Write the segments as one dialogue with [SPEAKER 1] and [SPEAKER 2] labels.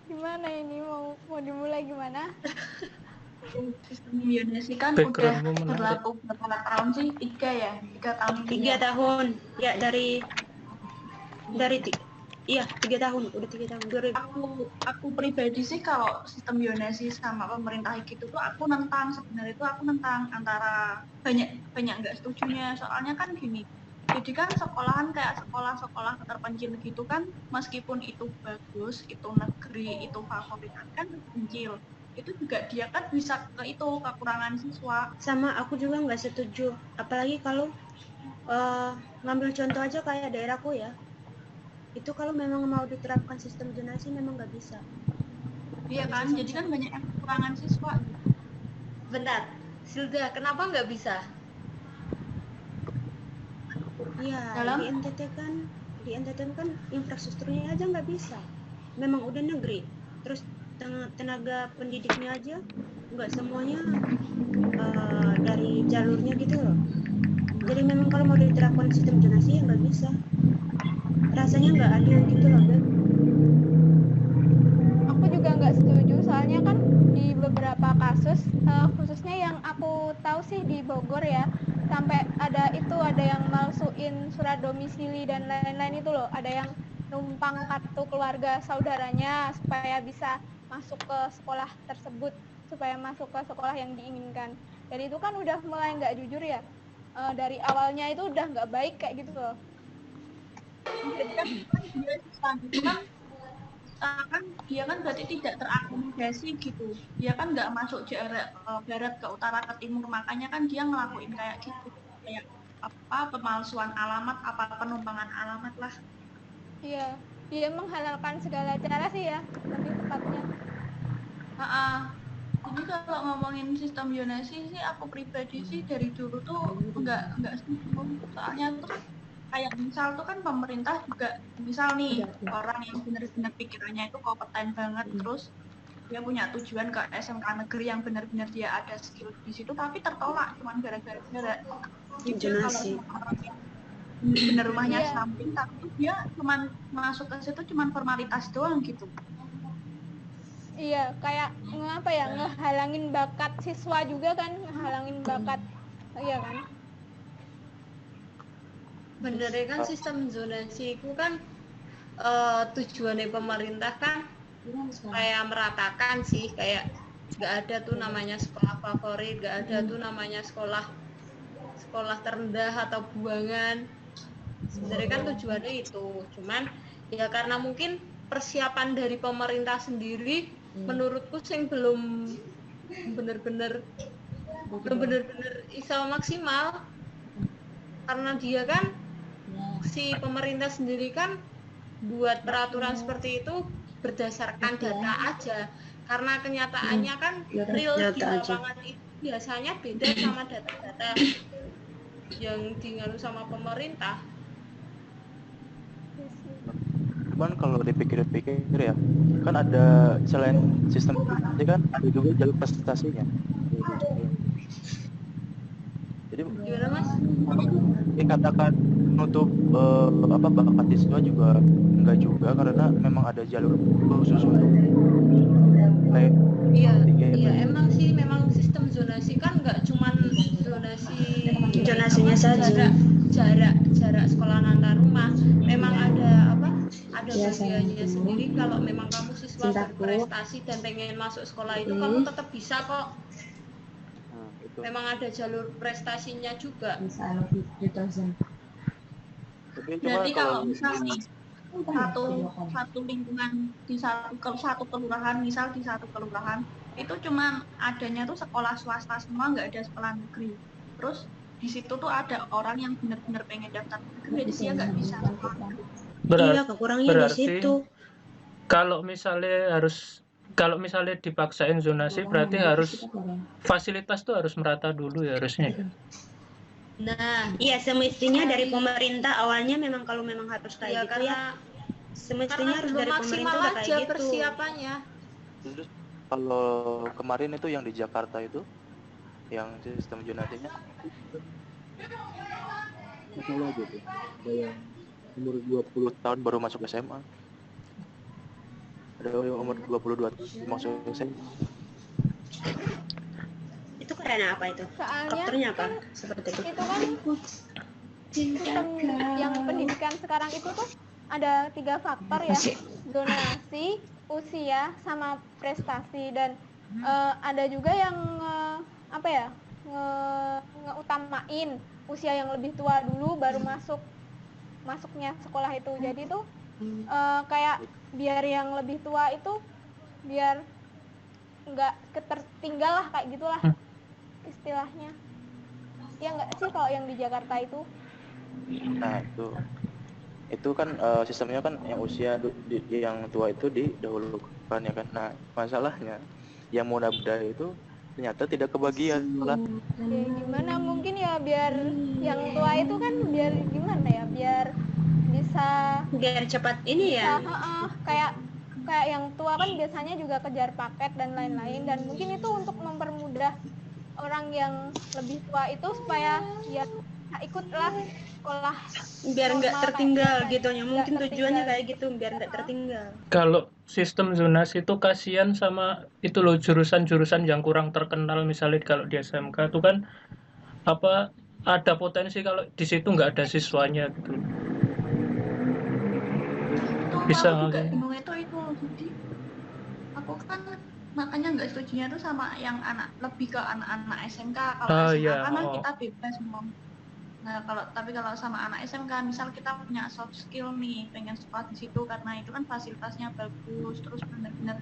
[SPEAKER 1] Gimana ini mau dimulai gimana?
[SPEAKER 2] Sistem zonasi kan udah
[SPEAKER 3] Backgroundmu menarik.
[SPEAKER 2] berlaku berapa tahun sih? 3 tahun ini
[SPEAKER 4] 3
[SPEAKER 2] ya.
[SPEAKER 4] tahun ya dari 3 tahun, udah 3 tahun.
[SPEAKER 2] Aku pribadi sih kalau sistem zonasi sama pemerintah gitu tuh aku nentang, sebenarnya itu aku nentang, antara banyak nggak setujunya. Soalnya kan gini, jadi kan sekolahan kayak sekolah-sekolah terpencil gitu kan, meskipun itu bagus, itu negeri, itu favorit kan terpencil, itu juga dia kan bisa ke itu kekurangan siswa.
[SPEAKER 4] Sama aku juga nggak setuju, apalagi kalau ngambil contoh aja kayak daerahku ya, itu kalau memang mau diterapkan sistem zonasi memang nggak bisa.
[SPEAKER 2] Iya kan, jadi kan banyak yang kekurangan siswa gitu.
[SPEAKER 1] Bentar, Silda, kenapa nggak bisa?
[SPEAKER 4] Iya,
[SPEAKER 2] Dalam
[SPEAKER 4] di NTT kan infrastrukturnya aja nggak bisa. Memang udah negeri, terus tenaga pendidiknya aja nggak semuanya dari jalurnya gitu loh. Jadi memang kalau mau diterapkan sistem zonasi ya nggak bisa. Rasanya nggak adil gitu loh, Beb.
[SPEAKER 1] Aku juga nggak setuju, soalnya kan di beberapa kasus, khususnya yang aku tahu sih di Bogor ya, sampai ada yang malsuin surat domisili dan lain-lain itu loh, ada yang numpang kartu keluarga saudaranya supaya bisa masuk ke sekolah tersebut, supaya masuk ke sekolah yang diinginkan. Jadi itu kan udah mulai nggak jujur ya, dari awalnya itu udah nggak baik kayak gitu loh.
[SPEAKER 2] Jadi kan dia itu kan dia kan berarti tidak terakomodasi gitu. Dia kan nggak masuk jarak barat ke utara ke timur, makanya kan dia ngelakuin kayak gitu, kayak apa, pemalsuan alamat, apa penumpangan alamat lah.
[SPEAKER 1] Iya, dia menghalalkan segala cara sih ya, lebih tepatnya.
[SPEAKER 2] Jadi kalau ngomongin sistem zonasi sih, aku pribadi sih dari dulu tuh nggak setuju. Soalnya tuh kayak misal tuh kan pemerintah juga, misal nih orang yang benar-benar pikirannya itu kompeten banget, terus dia punya tujuan ke SMK negeri yang benar-benar dia ada skill di situ, tapi tertolak cuman gara-gara jujur kalau
[SPEAKER 4] Zonasi.
[SPEAKER 2] orang yang benar rumahnya
[SPEAKER 1] Iya.
[SPEAKER 2] samping, tapi dia cuman masuk ke situ cuman formalitas doang gitu.
[SPEAKER 1] Iya, kayak ngehalangin bakat siswa juga kan, ngehalangin bakat, iya kan?
[SPEAKER 5] Benernya kan sistem zonasi itu kan tujuannya pemerintah kan supaya meratakan sih, kayak nggak ada tuh namanya sekolah favorit, nggak ada tuh namanya sekolah terendah atau buangan. Sebenarnya kan tujuannya itu, cuman ya karena mungkin persiapan dari pemerintah sendiri menurutku sing belum bener-bener bisa maksimal, karena dia kan si pemerintah sendiri kan buat peraturan seperti itu berdasarkan data aja, karena kenyataannya kan real di lapangan itu biasanya beda sama data-data yang dingaruh sama pemerintah.
[SPEAKER 3] Cuman kalau dipikir-pikir ya, kan ada selain sistem ini kan ada juga jalur prestasinya. Jadi
[SPEAKER 5] Gimana Mas?
[SPEAKER 3] dikatakan untuk bakat siswa juga enggak juga, karena memang ada jalur khusus untuk
[SPEAKER 5] Iya emang sih, memang sistem zonasi kan nggak cuman zonasinya saja, jarak sekolah antar rumah, memang ada bagiannya sendiri. Kalau memang kamu siswa berprestasi dan pengen masuk sekolah itu, kamu tetap bisa kok. Memang ada jalur prestasinya juga.
[SPEAKER 2] Berarti kalau misal nih satu lingkungan di satu kelurahan, misal di satu kelurahan itu cuman adanya tuh sekolah swasta semua, nggak ada sekolah negeri. Terus di situ tuh ada orang yang benar-benar pengen daftar negeri, jadi dia nggak bisa sekolah negeri.
[SPEAKER 4] Iya, kekurangannya di situ.
[SPEAKER 3] Kalau misalnya dipaksain zonasi, berarti harus fasilitas tuh harus merata dulu ya harusnya.
[SPEAKER 5] Nah,
[SPEAKER 4] iya semestinya dari pemerintah awalnya memang kalau memang harus kayak gitu ya. Semestinya harus dari pemerintah udah kayak gitu.
[SPEAKER 5] Persiapannya.
[SPEAKER 3] Terus kalau kemarin itu yang di Jakarta itu, yang sistem zonasinya, masalah gitu. Ada yang umur 20 tahun baru masuk SMA. ada yang umur 22 maksudnya saya.
[SPEAKER 4] Itu karena apa itu?
[SPEAKER 1] Soalnya
[SPEAKER 4] Faktornya apa?
[SPEAKER 1] kan
[SPEAKER 4] Seperti itu.
[SPEAKER 1] itu kan sistem yang pendidikan sekarang itu tuh ada 3 faktor ya, zonasi, usia, sama prestasi. Dan ada juga yang apa ya, ngeutamain usia yang lebih tua dulu baru masuknya sekolah itu. Jadi tuh kayak biar yang lebih tua itu biar nggak ketertinggal lah, kayak gitulah istilahnya. Ya nggak sih kalau yang di Jakarta itu?
[SPEAKER 3] Nah itu kan sistemnya kan yang usia yang tua itu didahulukan ya kan. Nah masalahnya yang muda-muda itu ternyata tidak kebagian lah.
[SPEAKER 1] Ya gimana mungkin ya, biar yang tua itu kan biar gimana ya, biar bisa
[SPEAKER 4] Biar cepat ini ya.
[SPEAKER 1] kayak yang tua kan biasanya juga kejar paket dan lain-lain, dan mungkin itu untuk mempermudah orang yang lebih tua itu supaya ya ikutlah sekolah
[SPEAKER 4] Biar nggak
[SPEAKER 1] normal
[SPEAKER 4] tertinggal
[SPEAKER 1] kayak
[SPEAKER 4] gitu ya.
[SPEAKER 1] nggak
[SPEAKER 4] Mungkin
[SPEAKER 1] tertinggal.
[SPEAKER 4] tujuannya kayak gitu, biar nggak tertinggal.
[SPEAKER 6] Kalau sistem zonasi itu kasihan sama itu loh, jurusan-jurusan yang kurang terkenal. Misalnya kalau di SMK itu kan apa, ada potensi kalau di situ nggak ada siswanya gitu. Bisa
[SPEAKER 2] Aku juga
[SPEAKER 6] nggak?
[SPEAKER 2] bingung itu jadi aku kan makanya nggak setujunya tuh sama yang lebih ke anak-anak SMK. Kalau SMA
[SPEAKER 6] Iya,
[SPEAKER 2] kan kita bebas semua. Nah kalau sama anak SMK, misal kita punya soft skill nih, pengen sekolah di situ karena itu kan fasilitasnya bagus, terus benar-benar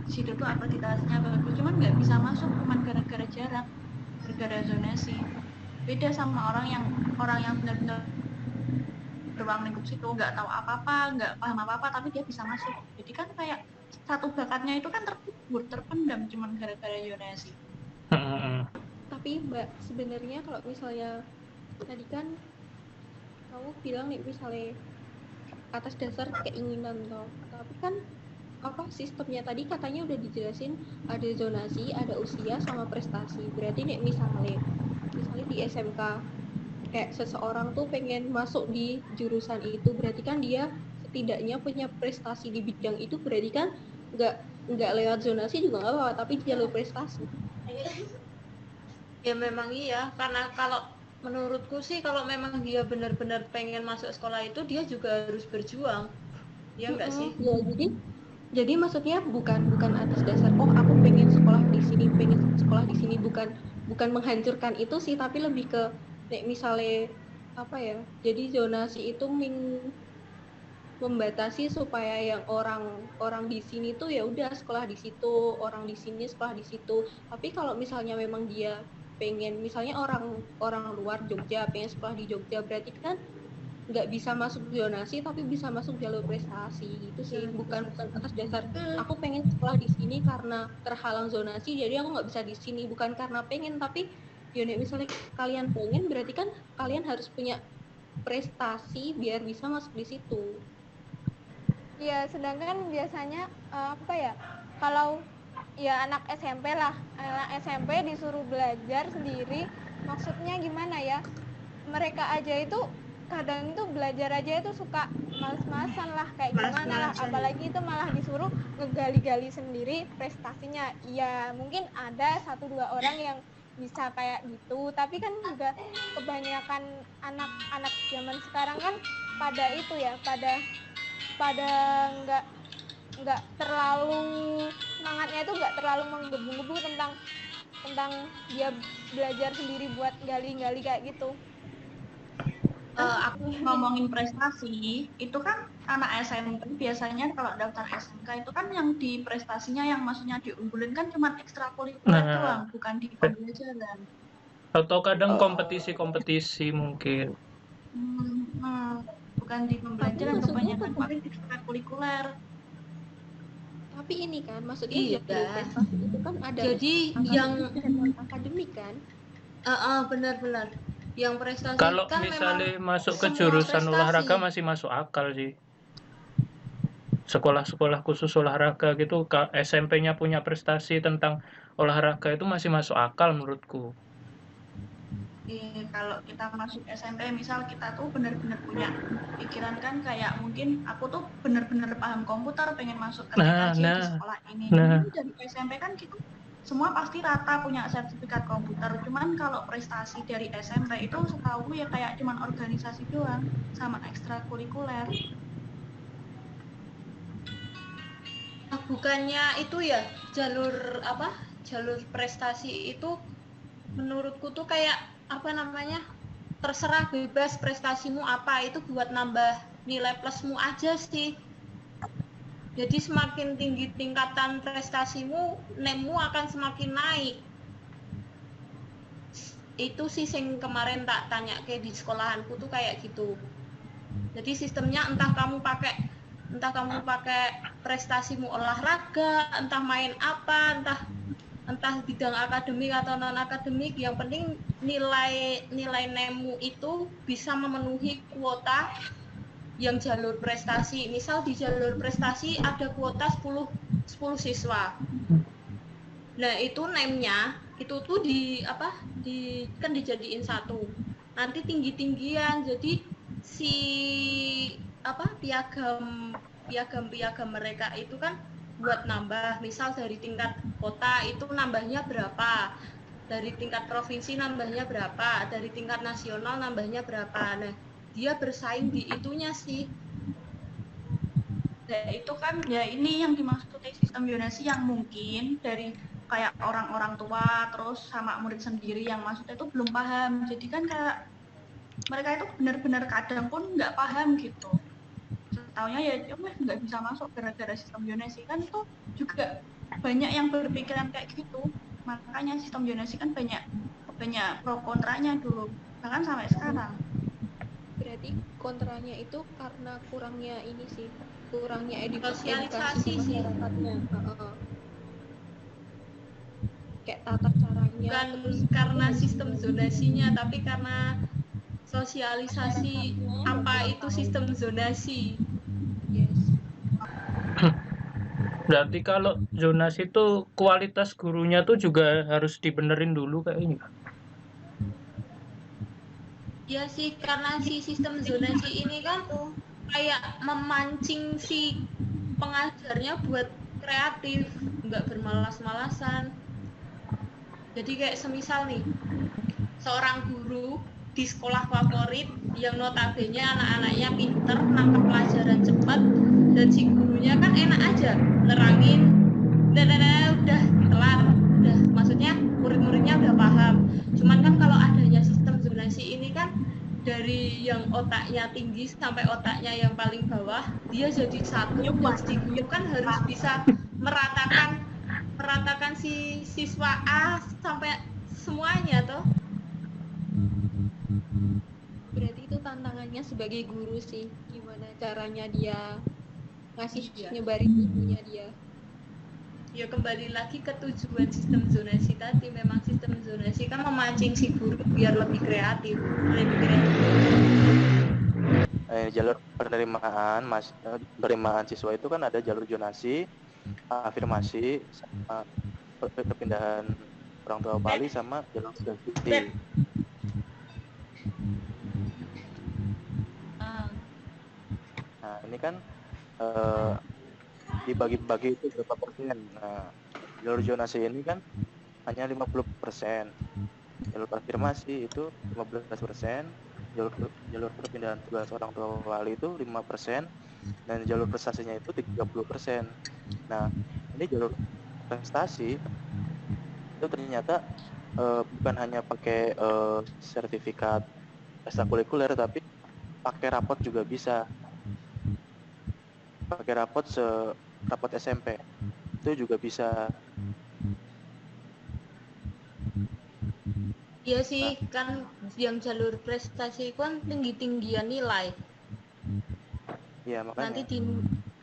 [SPEAKER 2] di situ tuh akreditasinya bagus, cuman nggak bisa masuk cuman gara-gara jarak, gara-gara zonasi. Beda sama orang yang benar-benar ruang lingkup situ, nggak tahu apa-apa, nggak paham apa-apa, tapi dia bisa masuk. Jadi kan kayak satu bakatnya itu kan terkubur, terpendam cuman gara-gara zonasi.
[SPEAKER 1] Tapi Mbak, sebenarnya kalau misalnya tadi kan kamu bilang nih misalnya atas dasar keinginan toh, tapi kan apa sistemnya tadi katanya udah dijelasin, ada zonasi, ada usia, sama prestasi. Berarti nih misalnya di SMK kayak seseorang tuh pengen masuk di jurusan itu, berarti kan dia setidaknya punya prestasi di bidang itu, berarti kan nggak lewat zonasi juga nggak apa-apa, tapi jalur prestasi.
[SPEAKER 5] Ya memang iya, karena kalau menurutku sih kalau memang dia benar-benar pengen masuk sekolah itu, dia juga harus berjuang. Ya enggak sih?
[SPEAKER 1] Ya jadi maksudnya bukan atas dasar aku pengen sekolah di sini, bukan menghancurkan itu sih, tapi lebih ke misalnya apa ya, jadi zonasi itu membatasi supaya yang orang di sini tuh ya udah sekolah di situ, orang di sini sekolah di situ. Tapi kalau misalnya memang dia pengen, misalnya orang luar Jogja pengen sekolah di Jogja, berarti kan nggak bisa masuk zonasi tapi bisa masuk jalur prestasi gitu sih. Bukan atas dasar aku pengen sekolah di sini karena terhalang zonasi jadi aku nggak bisa di sini, bukan karena pengen, tapi ya misalnya kalian pengen berarti kan kalian harus punya prestasi biar bisa masuk di situ. Ya sedangkan biasanya apa ya, kalau ya anak SMP disuruh belajar sendiri, maksudnya gimana ya, mereka aja itu kadang itu belajar aja itu suka males-malesan lah, kayak gimana lah, apalagi itu malah disuruh ngegali-gali sendiri prestasinya. Ya mungkin ada 1-2 orang yang bisa kayak gitu, tapi kan juga kebanyakan anak-anak zaman sekarang kan pada itu ya, pada nggak terlalu, semangatnya itu nggak terlalu menggebu-gebu tentang dia belajar sendiri buat gali-gali kayak gitu.
[SPEAKER 2] Aku ngomongin prestasi, itu kan anak SMP biasanya kalau daftar SMK itu kan yang di prestasinya yang maksudnya diunggulin kan cuma ekstrakurikuler doang, bukan di pembelajaran.
[SPEAKER 6] Atau kadang kompetisi-kompetisi mungkin.
[SPEAKER 2] Bukan di pembelajaran, kebanyakan paling ekstrakurikuler.
[SPEAKER 1] Tapi ini kan maksudnya prestasi itu kan ada.
[SPEAKER 5] Jadi yang
[SPEAKER 1] akademik kan?
[SPEAKER 5] Benar-benar. Yang prestasi
[SPEAKER 6] kalau
[SPEAKER 5] kan
[SPEAKER 6] misalnya masuk ke
[SPEAKER 5] semua
[SPEAKER 6] jurusan
[SPEAKER 5] prestasi.
[SPEAKER 6] olahraga masih masuk akal sih. Sekolah-sekolah khusus olahraga gitu, SMP-nya punya prestasi tentang olahraga itu masih masuk akal menurutku.
[SPEAKER 2] Kalau kita masuk SMP misal kita tuh benar-benar punya pikiran kan kayak mungkin aku tuh benar-benar paham komputer pengen masuk ke
[SPEAKER 6] Nah,
[SPEAKER 2] TKJ di
[SPEAKER 6] nah,
[SPEAKER 2] sekolah ini.
[SPEAKER 6] nah.
[SPEAKER 2] Dari SMP kan kita semua pasti rata punya sertifikat komputer. Cuman kalau prestasi dari SMP itu setahu ya kayak cuman organisasi doang sama ekstrakurikuler.
[SPEAKER 5] Bukannya itu ya jalur apa? Jalur prestasi itu menurutku tuh kayak apa namanya? Terserah bebas prestasimu apa, itu buat nambah nilai plusmu aja sih. Jadi semakin tinggi tingkatan prestasimu, nemu akan semakin naik. Itu sih yang kemarin tak tanya kayak di sekolahanku tuh kayak gitu. Jadi sistemnya entah kamu pakai prestasimu olahraga, entah main apa, entah bidang akademik atau non akademik, yang penting nilai nemu itu bisa memenuhi kuota yang jalur prestasi. Misal di jalur prestasi ada kuota 10 siswa. Nah, itu name-nya itu tuh kan dijadiin satu. Nanti tinggi-tinggian. Jadi si piagam mereka itu kan buat nambah. Misal dari tingkat kota itu nambahnya berapa, dari tingkat provinsi nambahnya berapa, dari tingkat nasional nambahnya berapa. Nah, dia bersaing di itunya sih.
[SPEAKER 2] Nah, itu kan ya ini yang dimaksud sistem zonasi yang mungkin dari kayak orang-orang tua terus sama murid sendiri yang maksudnya itu belum paham. Jadi kan kayak mereka itu benar-benar kadang pun nggak paham gitu. Setaunya ya cuma nggak bisa masuk gara-gara sistem zonasi kan itu juga banyak yang berpikiran kayak gitu. Makanya sistem zonasi kan banyak pro kontranya dulu bahkan sampai sekarang.
[SPEAKER 1] Berarti kontranya itu karena kurangnya ini sih, kurangnya edukasi
[SPEAKER 5] Sosialisasi
[SPEAKER 1] di
[SPEAKER 5] sih.
[SPEAKER 1] masyarakatnya. Kayak tata caranya.
[SPEAKER 5] Bukan
[SPEAKER 1] terus
[SPEAKER 5] karena sistem zonasinya, tapi karena sosialisasi apa itu sistem zonasi.
[SPEAKER 1] Yes.
[SPEAKER 6] Berarti kalau zonasi itu kualitas gurunya tuh juga harus dibenerin dulu kayaknya.
[SPEAKER 5] Ya sih, karena si sistem zonasi ini kan kayak memancing si pengajarnya buat kreatif, nggak bermalas-malasan. Jadi kayak semisal nih, seorang guru di sekolah favorit yang notabene anak-anaknya pinter, nangkep pelajaran cepat, dan si gurunya kan enak aja nerangin, udah kelar, udah, maksudnya murid-muridnya udah paham. Cuman kan kalau adanya sistem zonasi ini kan dari yang otaknya tinggi sampai otaknya yang paling bawah, dia jadi satu, dan si guru kan harus bisa meratakan si siswa A sampai semuanya toh.
[SPEAKER 1] Berarti itu tantangannya sebagai guru sih, gimana caranya dia ngasih nyebarin ilmunya dia.
[SPEAKER 5] Ya kembali lagi ke tujuan sistem zonasi tadi, memang sistem zonasi kan memancing si guru biar lebih kreatif.
[SPEAKER 3] Jalur penerimaan siswa itu kan ada jalur zonasi, afirmasi, sama perpindahan orang tua wali, sama jalur studi. Nah, ini kan dibagi-bagi itu berapa persen. Nah, jalur zonasi ini kan hanya 50%. Jalur afirmasi itu 15%, jalur perpindahan tugas orang tua wali itu 5%, dan jalur prestasinya itu 30%. Nah, ini jalur prestasi itu ternyata bukan hanya pakai sertifikat ekstrakurikuler, tapi pakai rapot juga bisa. Pakai rapot SMP itu juga bisa.
[SPEAKER 5] Iya sih, kan yang jalur prestasi kan tinggi-tinggian nilai.
[SPEAKER 3] Iya, makanya.
[SPEAKER 5] Nanti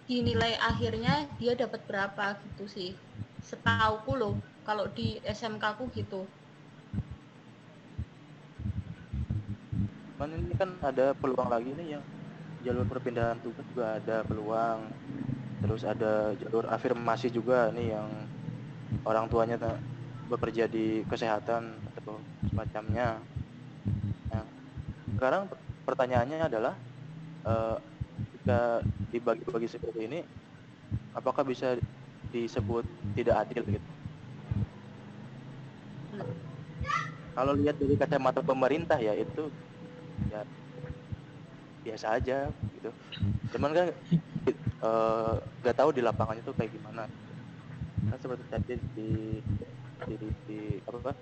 [SPEAKER 5] di nilai akhirnya dia dapat berapa gitu sih. Setauku loh, kalau di SMK ku gitu.
[SPEAKER 3] Cuman ini kan ada peluang lagi nih, yang jalur perpindahan tugas juga ada peluang. Terus ada jalur afirmasi juga nih, yang orang tuanya bekerja di kesehatan atau semacamnya. sekarang pertanyaannya adalah jika dibagi-bagi seperti ini, apakah bisa disebut tidak adil gitu? Kalau lihat dari kacamata pemerintah ya itu ya biasa aja gitu. Cuman kan nggak tahu di lapangannya tuh kayak gimana. Kan seperti tadi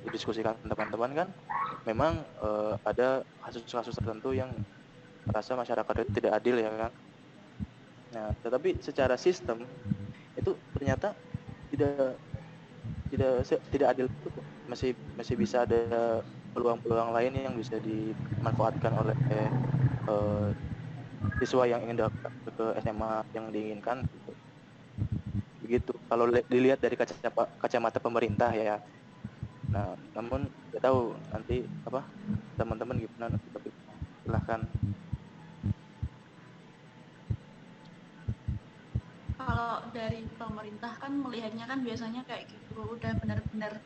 [SPEAKER 3] didiskusikan teman-teman kan, memang ada kasus-kasus tertentu yang merasa masyarakat itu tidak adil ya kan. Nah, tetapi secara sistem itu ternyata tidak adil itu masih bisa ada peluang-peluang lain yang bisa dimanfaatkan oleh siswa yang ingin dapat ke SMA yang diinginkan gitu. Begitu kalau dilihat dari kacamata pemerintah ya. Nah, namun tidak tahu nanti teman-teman gimana, tapi silahkan.
[SPEAKER 2] Kalau dari pemerintah kan melihatnya kan biasanya kayak gitu, udah benar-benar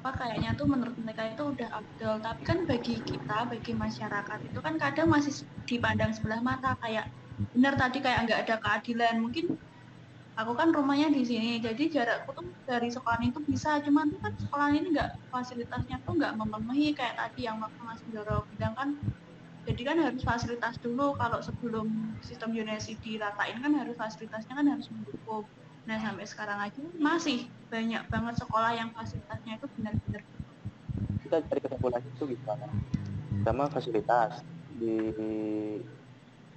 [SPEAKER 2] kayaknya tuh menurut mereka itu udah afdol. Tapi kan bagi kita, bagi masyarakat itu kan kadang masih dipandang sebelah mata, kayak benar tadi kayak nggak ada keadilan. Mungkin aku kan rumahnya di sini, jadi jarakku tuh dari sekolah itu bisa, cuman tuh kan sekolah ini nggak, fasilitasnya tuh nggak memenuhi kayak tadi yang waktu Mas Doro bilang kan. Jadi kan harus fasilitas dulu, kalau sebelum sistem zonasi diratain kan harus fasilitasnya kan harus mendukung. Nah sampai sekarang aja masih banyak banget sekolah yang fasilitasnya itu benar-benar.
[SPEAKER 3] Kita cari kesimpulan itu gimana? Pertama, fasilitas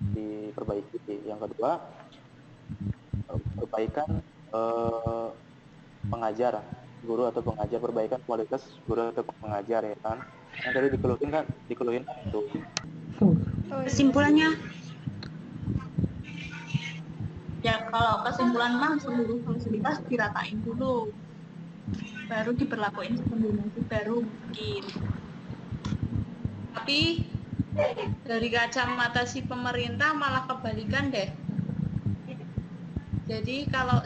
[SPEAKER 3] diperbaiki. Yang kedua, perbaikan pengajar, guru atau pengajar, perbaikan kualitas guru atau pengajar ya kan. Yang tadi dikeluhin itu.
[SPEAKER 4] Kesimpulannya
[SPEAKER 2] Ya kalau kesimpulan mah seluruh fasilitas diratain dulu, baru diberlakuin sistem zonasi baru mungkin.
[SPEAKER 5] Tapi dari kacamata si pemerintah malah kebalikan deh. Jadi kalau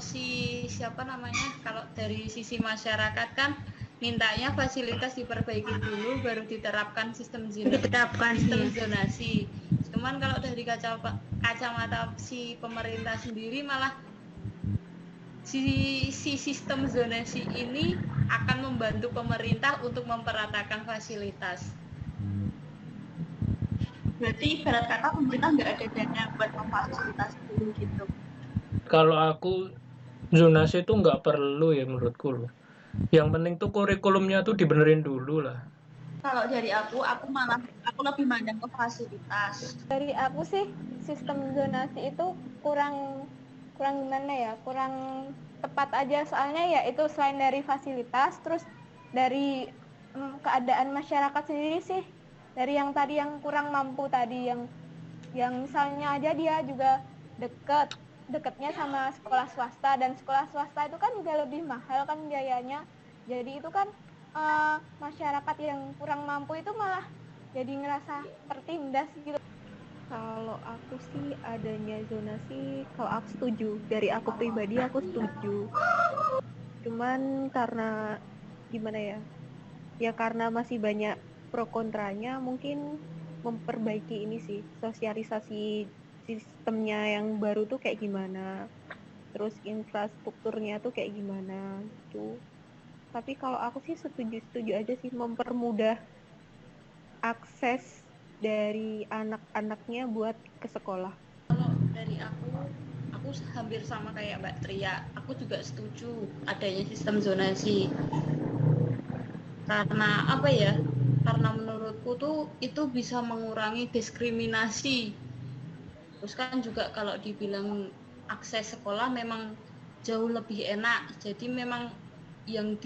[SPEAKER 5] kalau dari sisi masyarakat kan mintanya fasilitas diperbaiki dulu baru diterapkan sistem zonasi. Cuman kalau dari kacamata si pemerintah sendiri malah si sistem zonasi ini akan membantu pemerintah untuk memperatakan fasilitas.
[SPEAKER 2] Berarti ibarat kata pemerintah nggak ada dana buat memfasilitasi dulu gitu.
[SPEAKER 6] Kalau aku zonasi itu nggak perlu ya menurutku loh. Yang penting tuh kurikulumnya tuh dibenerin dulu lah.
[SPEAKER 2] Kalau dari aku lebih mandang ke fasilitas.
[SPEAKER 1] Dari aku sih sistem zonasi itu kurang gimana ya, kurang tepat aja, soalnya ya itu selain dari fasilitas, terus dari keadaan masyarakat sendiri sih, dari yang tadi yang kurang mampu tadi, yang misalnya aja dia juga dekatnya sama sekolah swasta, dan sekolah swasta itu kan juga lebih mahal kan biayanya, jadi itu kan masyarakat yang kurang mampu itu malah jadi ngerasa tertindas gitu. Kalau aku sih adanya zonasi, kalau aku setuju, dari aku pribadi aku setuju. Cuman karena gimana ya? Ya karena masih banyak pro kontranya, mungkin memperbaiki ini sih, sosialisasi sistemnya yang baru tuh kayak gimana. Terus infrastrukturnya tuh kayak gimana gitu. Tapi kalau aku sih setuju aja sih, mempermudah akses dari anak-anaknya buat ke sekolah.
[SPEAKER 5] Kalau dari aku hampir sama kayak Mbak Tria. Aku juga setuju adanya sistem zonasi. Karena apa ya? Karena menurutku tuh itu bisa mengurangi diskriminasi. Terus kan juga kalau dibilang akses sekolah memang jauh lebih enak. Jadi memang yang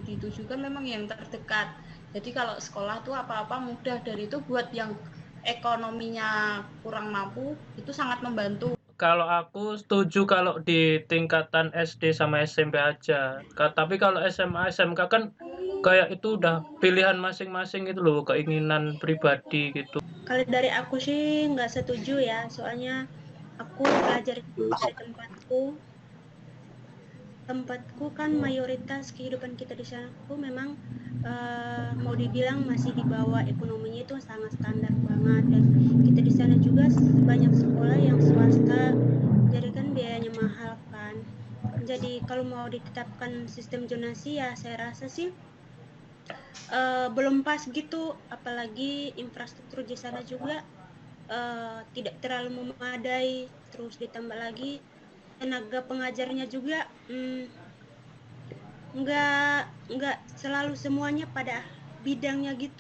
[SPEAKER 5] ditujukan memang yang terdekat. Jadi kalau sekolah tuh apa-apa mudah, dari itu buat yang ekonominya kurang mampu itu sangat membantu.
[SPEAKER 6] Kalau aku setuju kalau di tingkatan SD sama SMP aja. Tapi kalau SMA SMK kan kayak itu udah pilihan masing-masing gitu loh, keinginan pribadi gitu.
[SPEAKER 4] Kalau dari aku sih nggak setuju ya, soalnya aku belajar di tempatku kan mayoritas kehidupan kita di sana tuh memang mau dibilang masih di bawah, ekonominya itu sangat standar banget, dan kita di sana juga banyak sekolah yang swasta, jadi kan biayanya mahal kan. Jadi kalau mau ditetapkan sistem zonasi ya saya rasa sih belum pas gitu, apalagi infrastruktur di sana juga tidak terlalu memadai, terus ditambah lagi tenaga pengajarnya juga nggak selalu semuanya pada bidangnya gitu.